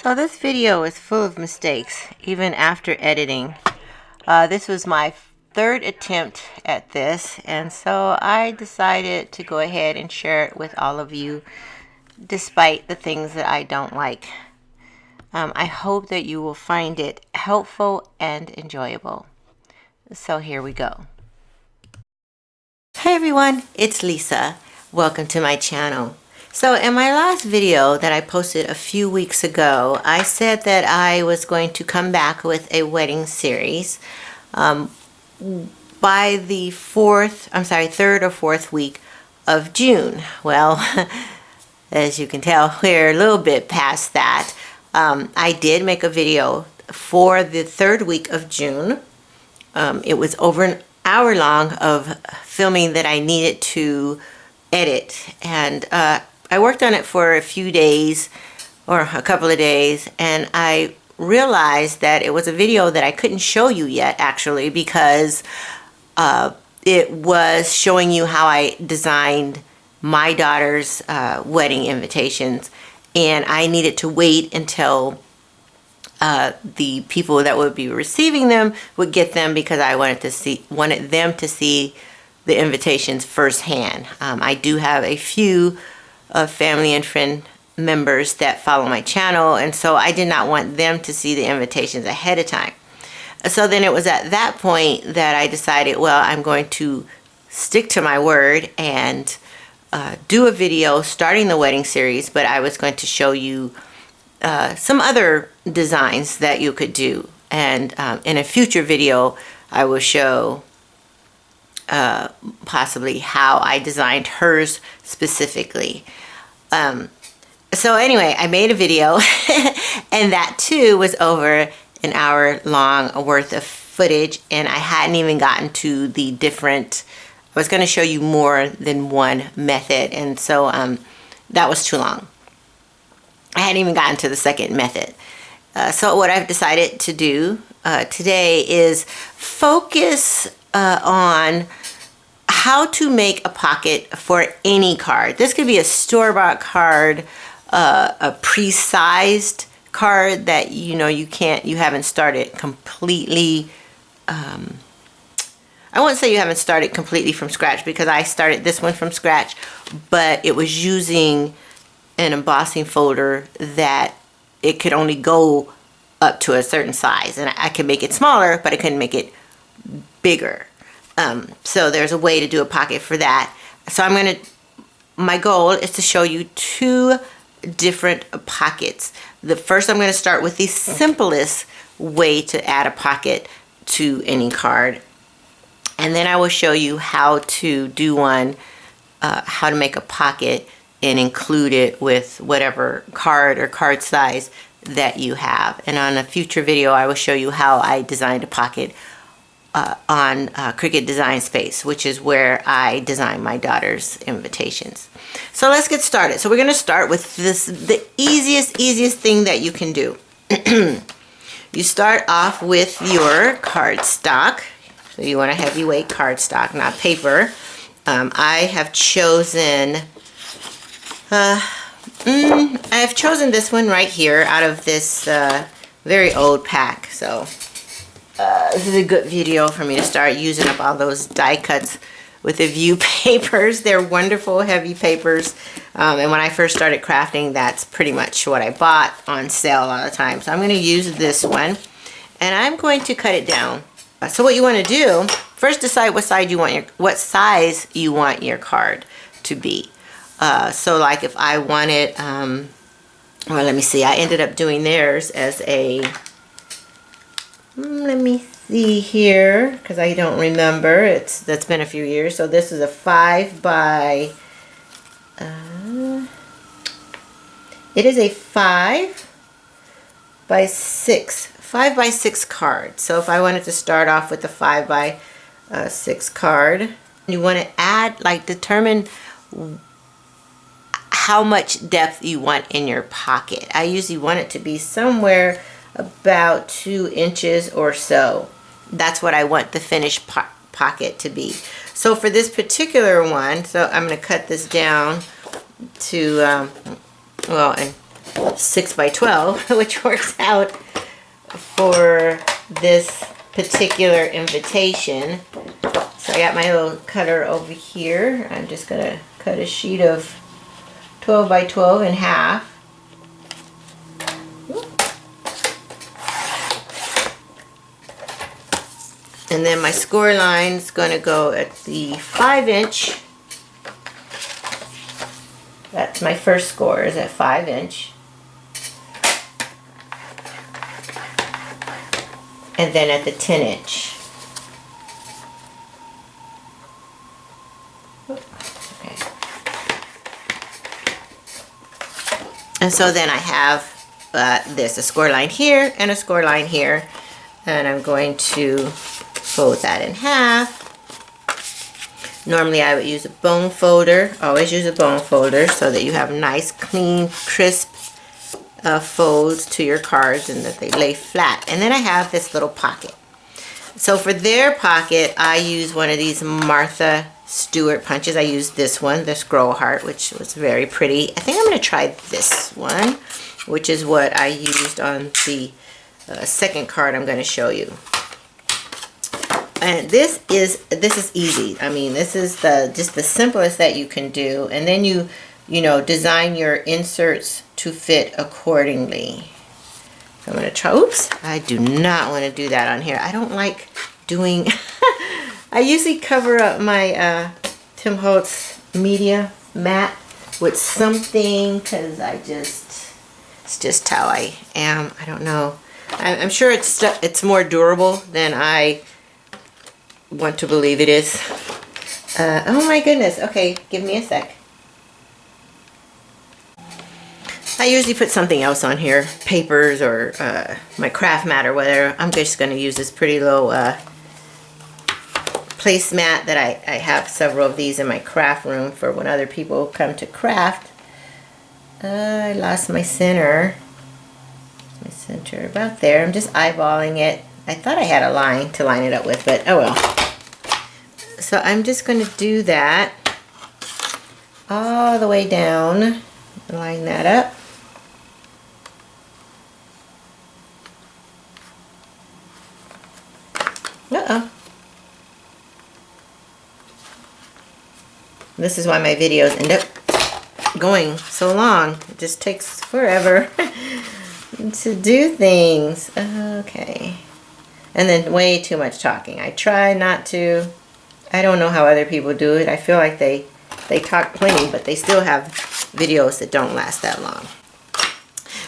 So this video is full of mistakes, even after editing. This was my third attempt at this, and so I decided to go ahead and share it with all of you, despite the things that I don't like. I hope that you will find it helpful and enjoyable. So here we go. Hey everyone, it's Lisa. Welcome to my channel. So in my last video that I posted a few weeks ago, I said that I was going to come back with a wedding series by the third or fourth week of June. Well, as you can tell, we're a little bit past that. I did make a video for the third week of June. It was over an hour long of filming that I needed to edit, and I worked on it for a few days or a couple of days, and I realized that it was a video that I couldn't show you yet, actually, because it was showing you how I designed my daughter's wedding invitations, and I needed to wait until the people that would be receiving them would get them, because I wanted them to see the invitations firsthand. I do have a few family and friend members that follow my channel, and so I did not want them to see the invitations ahead of time. So then it was at that point that I decided, well, I'm going to stick to my word and do a video starting the wedding series, but I was going to show you some other designs that you could do, and in a future video I will show possibly how I designed hers specifically. So anyway, I made a video and that too was over an hour long worth of footage, and I hadn't even gotten to the different, I was going to show you more than one method, and so that was too long. I hadn't even gotten to the second method. So what I've decided to do today is focus on how to make a pocket for any card. This could be a store-bought card, a pre-sized card that you haven't started completely. I won't say you haven't started completely from scratch, because I started this one from scratch, but it was using an embossing folder that it could only go up to a certain size, and I could make it smaller, but I couldn't make it bigger. So there's a way to do a pocket for that. So my goal is to show you two different pockets. The first, I'm going to start with the simplest way to add a pocket to any card, and then I will show you how to do one, how to make a pocket and include it with whatever card or card size that you have. And on a future video I will show you how I designed a pocket on Cricut Design Space, which is where I design my daughter's invitations. So let's get started. So we're going to start with the easiest thing that you can do. You start off with your cardstock. So you want a heavyweight cardstock, not paper. I have chosen I've chosen this one right here out of this very old pack. So this is a good video for me to start using up all those die cuts with the View papers. They're wonderful heavy papers, and when I first started crafting, that's pretty much what I bought on sale a lot of the time. So I'm going to use this one, and I'm going to cut it down. So what you want to do, first decide what size you want your card to be. So like if I wanted, well, let me see, I ended up doing theirs as a, let me see here, because I don't remember, that's been a few years. So this is a 5 by, it is a 5 by 6 card. So if I wanted to start off with a 5 by 6 card, you want to add, determine how much depth you want in your pocket. I usually want it to be somewhere about 2 inches or so. That's what I want the finished pocket to be. So for this particular one, so I'm going to cut this down to, well, and 6 by 12, which works out for this particular invitation. So I got my little cutter over here. I'm just gonna cut a sheet of 12 by 12 in half. And then my score line is going to go at the 5-inch. That's my first score, is at 5-inch. And then at the 10-inch. Okay. And so then I have this, a score line here and a score line here. And I'm going to fold that in half. Normally I would use a bone folder. Always use a bone folder so that you have nice, clean, crisp folds to your cards and that they lay flat. And then I have this little pocket. So for their pocket, I use one of these Martha Stewart punches. I used this one, the scroll heart, which was very pretty. I think I'm going to try this one, which is what I used on the second card I'm going to show you. And this is easy. I mean, this is just the simplest that you can do, and then you know, design your inserts to fit accordingly. So I'm going to try. Oops, I do not want to do that on here. I don't like doing. I usually cover up my Tim Holtz media mat with something because it's just how I am. I don't know. I'm sure it's more durable than I want to believe it is. Oh my goodness. Okay, give me a sec. I usually put something else on here, papers or my craft mat or whatever. I'm just going to use this pretty little placemat that I have several of these in my craft room for when other people come to craft. I lost my center. My center about there. I'm just eyeballing it. I thought I had a line to line it up with, but oh well. So I'm just going to do that all the way down. Line that up. Uh-oh. This is why my videos end up going so long. It just takes forever to do things. Okay. And then way too much talking. I try not to. I don't know how other people do it. I feel like they talk plenty, but they still have videos that don't last that long.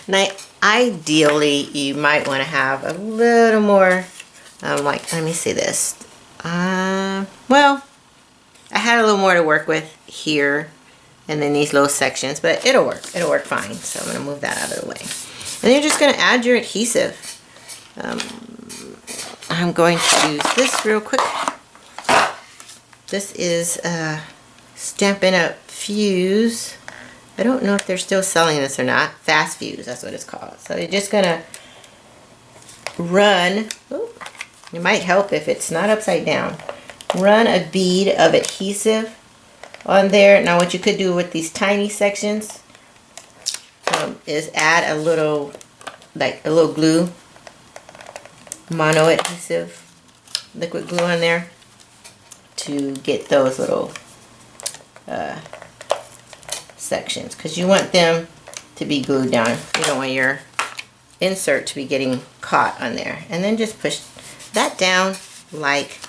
Now, ideally, you might want to have a little more, like, let me see this. Well, I had a little more to work with here and then these little sections, but it'll work. It'll work fine. So I'm going to move that out of the way. And then you're just going to add your adhesive. I'm going to use this real quick. This is Stampin' Up! Fuse. I don't know if they're still selling this or not. Fast Fuse, that's what it's called. So you're just going to run. Ooh, it might help if it's not upside down. Run a bead of adhesive on there. Now what you could do with these tiny sections is add a little, like a little glue, mono adhesive, liquid glue on there to get those little sections, because you want them to be glued down. You don't want your insert to be getting caught on there. And then just push that down like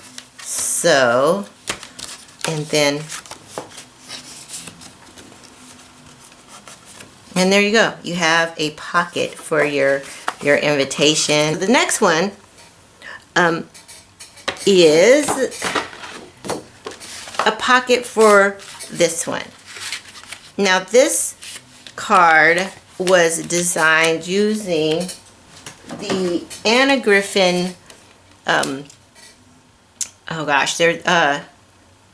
so, and then and there you go. You have a pocket for your invitation. The next one is a pocket for this one. Now this card was designed using the Anna Griffin, oh gosh, they're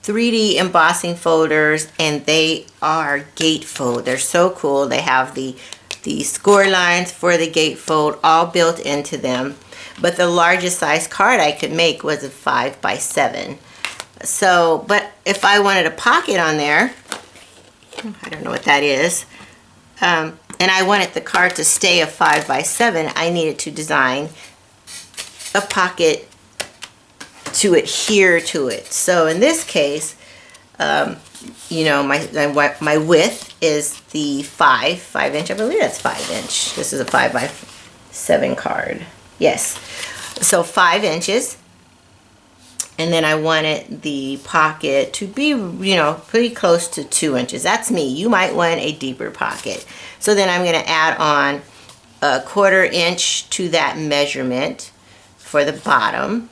3D embossing folders, and they are gatefold. They're so cool. They have the score lines for the gatefold all built into them. But the largest size card I could make was a 5 by 7. So, but if I wanted a pocket on there, I don't know what that is. and I wanted the card to stay a 5 by 7, I needed to design a pocket to adhere to it. So in this case, you know, my width is the 5 inch. I believe that's 5 inch. This is a 5 by 7 card. Yes. So 5 inches. And then I wanted the pocket to be, you know, pretty close to 2 inches. That's me. You might want a deeper pocket. So then I'm going to add on a 1/4 inch to that measurement for the bottom,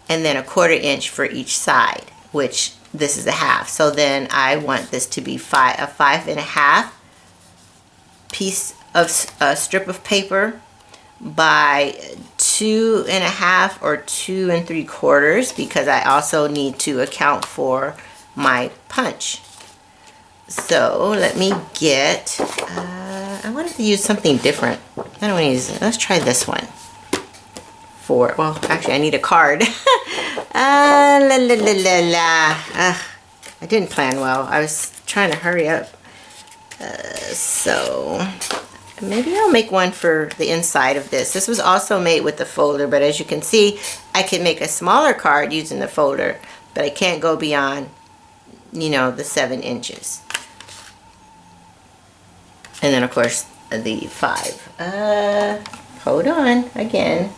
and then a 1/4 inch for each side, which this is a half. So then I want this to be a 5.5 piece of strip of paper by 2.5 or 2 3/4, because I also need to account for my punch. So let me get, I wanted to use something different. I don't want to use it. Let's try this one. Well, actually I need a card. I didn't plan well. I was trying to hurry up. So maybe I'll make one for the inside of this. This was also made with the folder, but as you can see, I can make a smaller card using the folder, but I can't go beyond, you know, the 7 inches. And then of course the 5. Hold on again.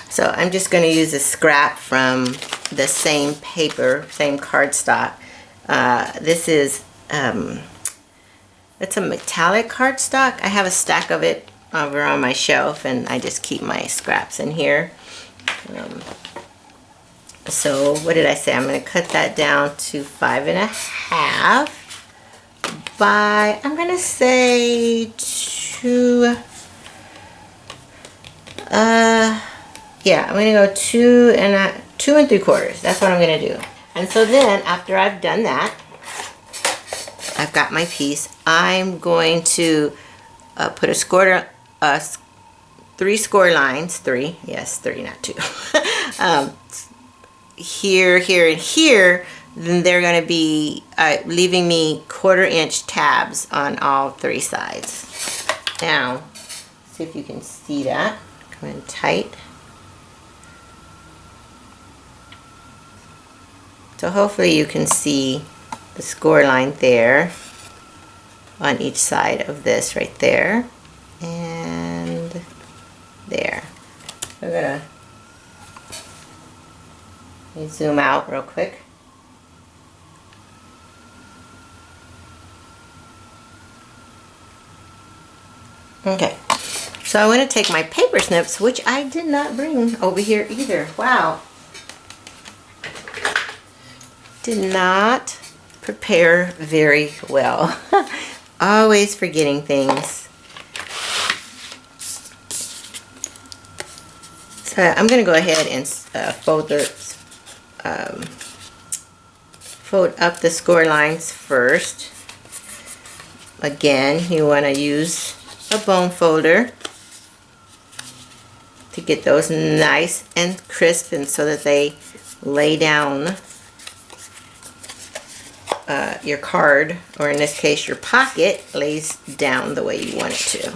So I'm just going to use a scrap from the same paper, same cardstock. This is, it's a metallic cardstock. I have a stack of it over on my shelf, and I just keep my scraps in here. So what did I say? I'm going to cut that down to 5.5 by, I'm going to say 2, yeah, I'm going to go 2 3/4. That's what I'm going to do. And so then after I've done that, I've got my piece. I'm going to put a 3 score lines, 3, yes, 3, not 2. Here, here, and here. Then they're going to be leaving me 1/4 inch tabs on all 3 sides. Now, see if you can see that. Come in tight. So hopefully you can see the score line there on each side of this right there and there. We're gonna zoom out real quick. Okay, so I want to take my paper snips, which I did not bring over here either. Wow. Did not prepare very well. Always forgetting things. So I'm going to go ahead and fold up the score lines first. Again, you want to use a bone folder to get those nice and crisp, and so that they lay down your card, or in this case your pocket, lays down the way you want it to.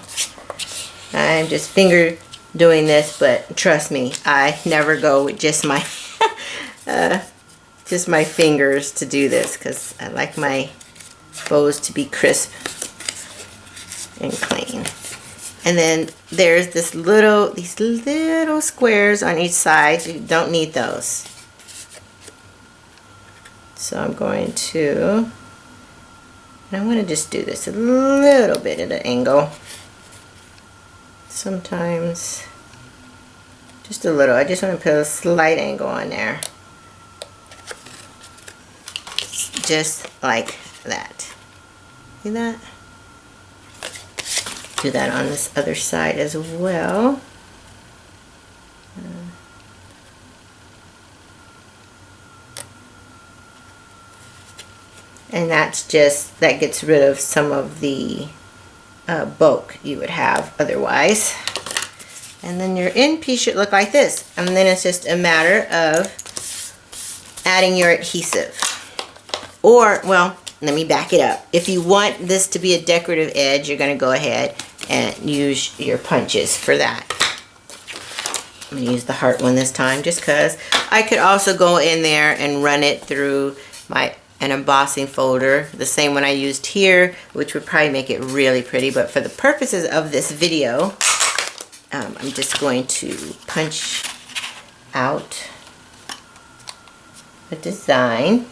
I'm just finger doing this, but trust me, I never go with just my my fingers to do this, because I like my bows to be crisp and clean. And then there's these little squares on each side. You don't need those. So I'm going to, and I want to just do this a little bit at an angle. Sometimes just a little. I just want to put a slight angle on there. Just like that. See that? Do that on this other side as well. And that's just, that gets rid of some of the bulk you would have otherwise. And then your end piece should look like this. And then it's just a matter of adding your adhesive. Or, well, let me back it up. If you want this to be a decorative edge, you're going to go ahead and use your punches for that. I'm going to use the heart one this time just because. I could also go in there and run it through an embossing folder, the same one I used here, which would probably make it really pretty. But for the purposes of this video, I'm just going to punch out a design.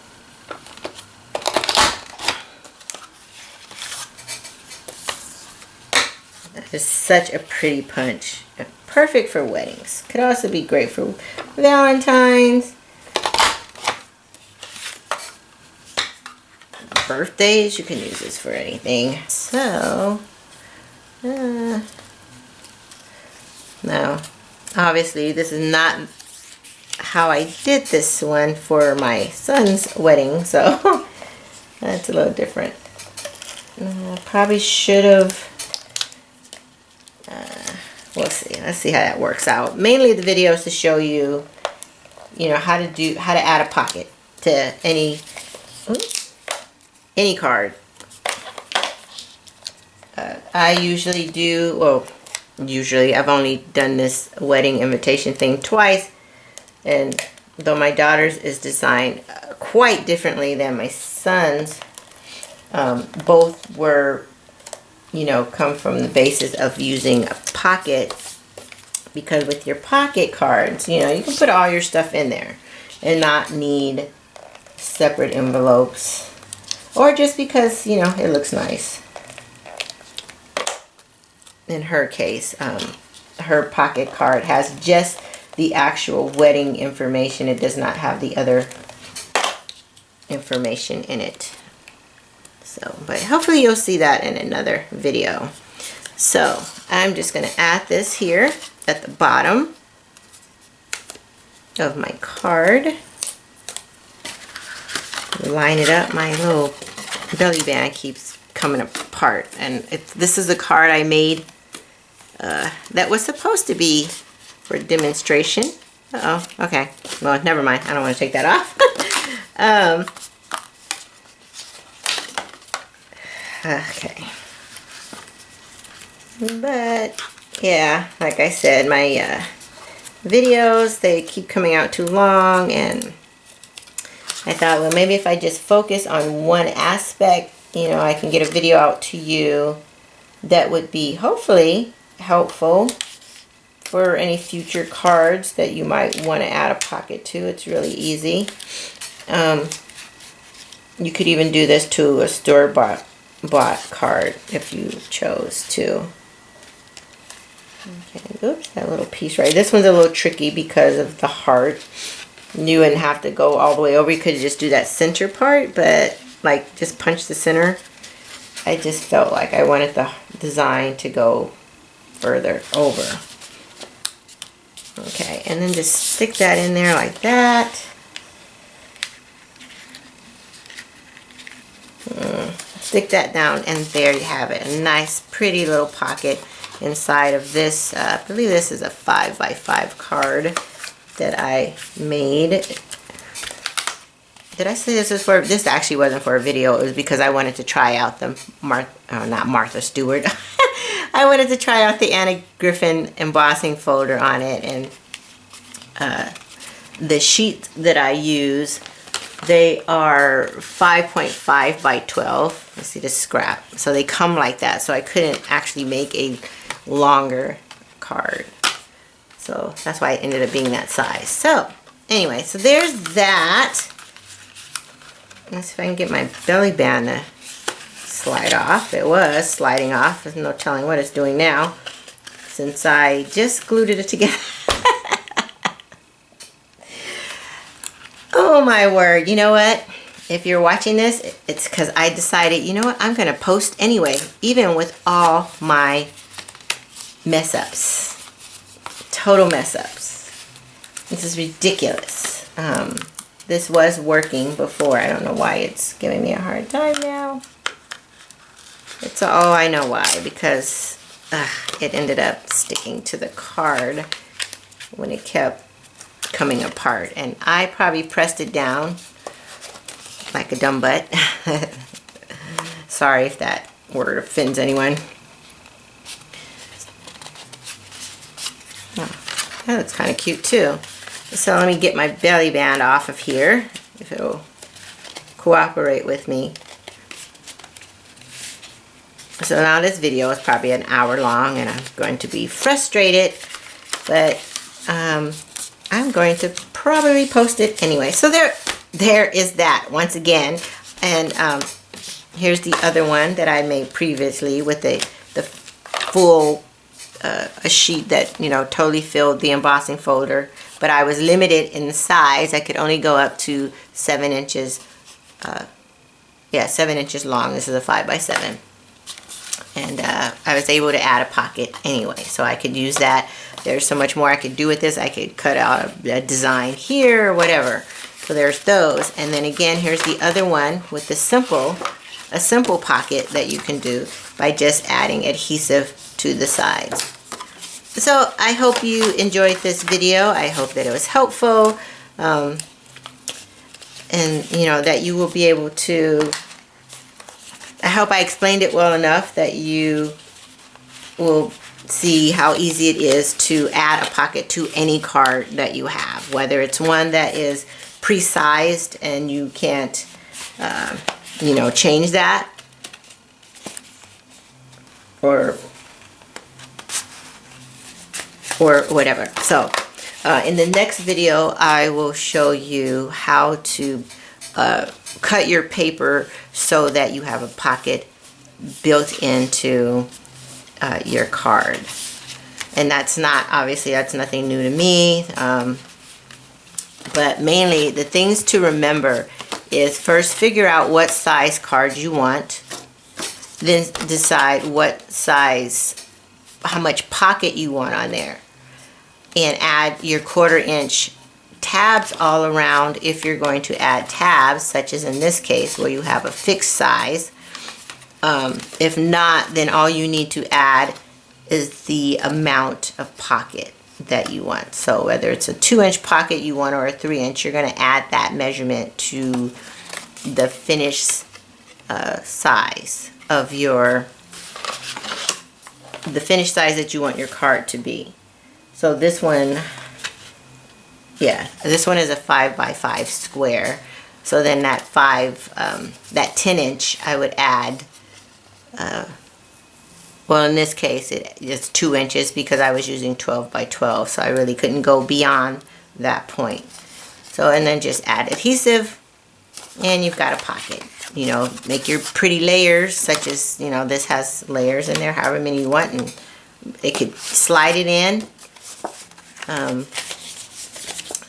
That is such a pretty punch. Perfect for weddings. Could also be great for Valentine's, birthdays. You can use this for anything. So, no. Obviously, this is not how I did this one for my son's wedding, so that's a little different. Probably should have. We'll see. Let's see how that works out. Mainly the video is to show you, how to add a pocket to any card. I usually do, I've only done this wedding invitation thing twice, and though my daughter's is designed quite differently than my son's, both were come from the basis of using a pocket, because with your pocket cards, you can put all your stuff in there and not need separate envelopes, or just because, it looks nice. In her case, her pocket card has just the actual wedding information. It does not have the other information in it. So, but hopefully you'll see that in another video. So, I'm just going to add this here at the bottom of my card. Line it up. My little belly band keeps coming apart. And this is a card I made that was supposed to be for demonstration. Uh-oh. Okay. Well, never mind. I don't want to take that off. Okay. But, yeah, like I said, my videos, they keep coming out too long, and I thought, well, maybe if I just focus on one aspect, I can get a video out to you that would be hopefully helpful for any future cards that you might want to add a pocket to. It's really easy. You could even do this to a store-bought card if you chose to. Okay, oops, that little piece right. This one's a little tricky because of the heart. You wouldn't have to go all the way over. You could just do that center part, but like just punch the center. I just felt like I wanted the design to go further over. Okay, and then just stick that in there like that. Stick that down, and there you have it. A nice, pretty little pocket inside of this. I believe this is a 5x5 card that I made. Did I say this was for? This actually wasn't for a video. It was because I wanted to try out the not Martha Stewart. I wanted to try out the Anna Griffin embossing folder on it, and the sheets that I use, they are 5.5 by 12. Let's see the scrap. So they come like that. So I couldn't actually make a longer card. So that's why it ended up being that size. So anyway, so there's that. Let's see if I can get my belly band to slide off. It was sliding off. There's no telling what it's doing now, since I just glued it together. Oh my word. You know what? If you're watching this, it's because I decided, you know what? I'm going to post anyway, even with all my mess ups. Total mess ups. This is ridiculous. This was working before. I don't know why it's giving me a hard time now. It's all, I know why, because it ended up sticking to the card when it kept coming apart, and I probably pressed it down like a dumb butt. Sorry if that word offends anyone. Oh, that looks kind of cute too. So let me get my belly band off of here, if it'll cooperate with me. So now this video is probably an hour long and I'm going to be frustrated, but I'm going to probably post it anyway. So there is that once again. And here's the other one that I made previously with the full a sheet that, you know, totally filled the embossing folder, but I was limited in size. I could only go up to 7 inches. Yeah, 7 inches long. This is a 5x7. And I was able to add a pocket anyway, so I could use that. There's so much more I could do with this. I could cut out a design here or whatever. So there's those. And then again, here's the other one with a simple pocket that you can do by just adding adhesive to the sides. So I hope you enjoyed this video. I hope that it was helpful. And you know, that you will be able to, I hope I explained it well enough that you will see how easy it is to add a pocket to any card that you have, whether it's one that is pre-sized and you can't you know, change that, or whatever. So in the next video I will show you how to cut your paper so that you have a pocket built into your card. And that's not, obviously that's nothing new to me, but mainly the things to remember is first figure out what size card you want, then decide what size, how much pocket you want on there, and add your 1/4 inch tabs all around if you're going to add tabs, such as in this case where you have a fixed size. If not, then all you need to add is the amount of pocket that you want. So whether it's a 2-inch pocket you want or a 3-inch, you're going to add that measurement to the finished size of your, the finished size that you want your card to be. So this one, yeah, this one is a 5x5 square. So then that that 10-inch, I would add, well, in this case, it's 2 inches because I was using 12x12. So I really couldn't go beyond that point. So, and then just add adhesive and you've got a pocket. You know, make your pretty layers, such as, you know, this has layers in there, however many you want, and they could slide it in.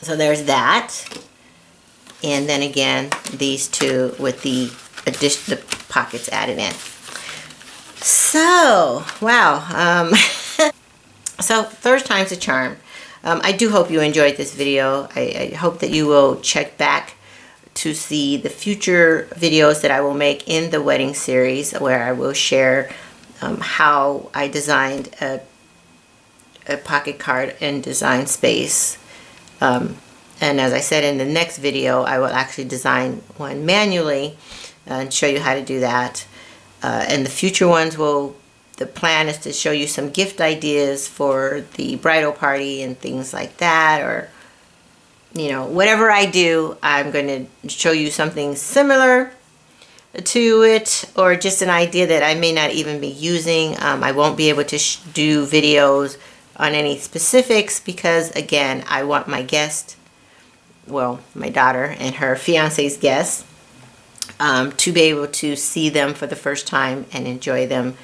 So there's that. And then again, these two with the pockets added in. So, wow. So, third time's a charm. I do hope you enjoyed this video. I hope that you will check back to see the future videos that I will make in the wedding series, where I will share how I designed a pocket card in Design Space. And as I said, in the next video, I will actually design one manually and show you how to do that. And the future ones the plan is to show you some gift ideas for the bridal party and things like that, or, you know, whatever I do, I'm going to show you something similar to it, or just an idea that I may not even be using. I won't be able to do videos on any specifics because, again, I want my guest, well, my daughter and her fiance's guests, to be able to see them for the first time and enjoy them,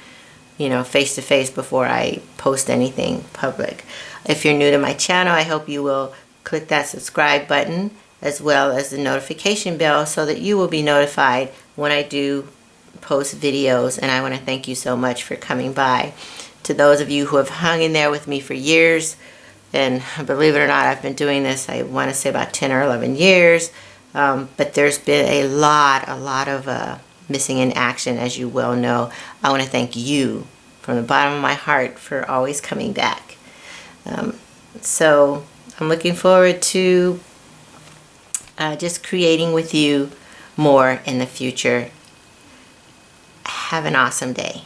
you know, face to face before I post anything public. If you're new to my channel, I hope you will click that subscribe button as well as the notification bell so that you will be notified when I do post videos. And I want to thank you so much for coming by. To those of you who have hung in there with me for years, and believe it or not, I've been doing this, I want to say about 10 or 11 years. But there's been a lot of missing in action, as you well know. I want to thank you from the bottom of my heart for always coming back. So I'm looking forward to just creating with you more in the future. Have an awesome day.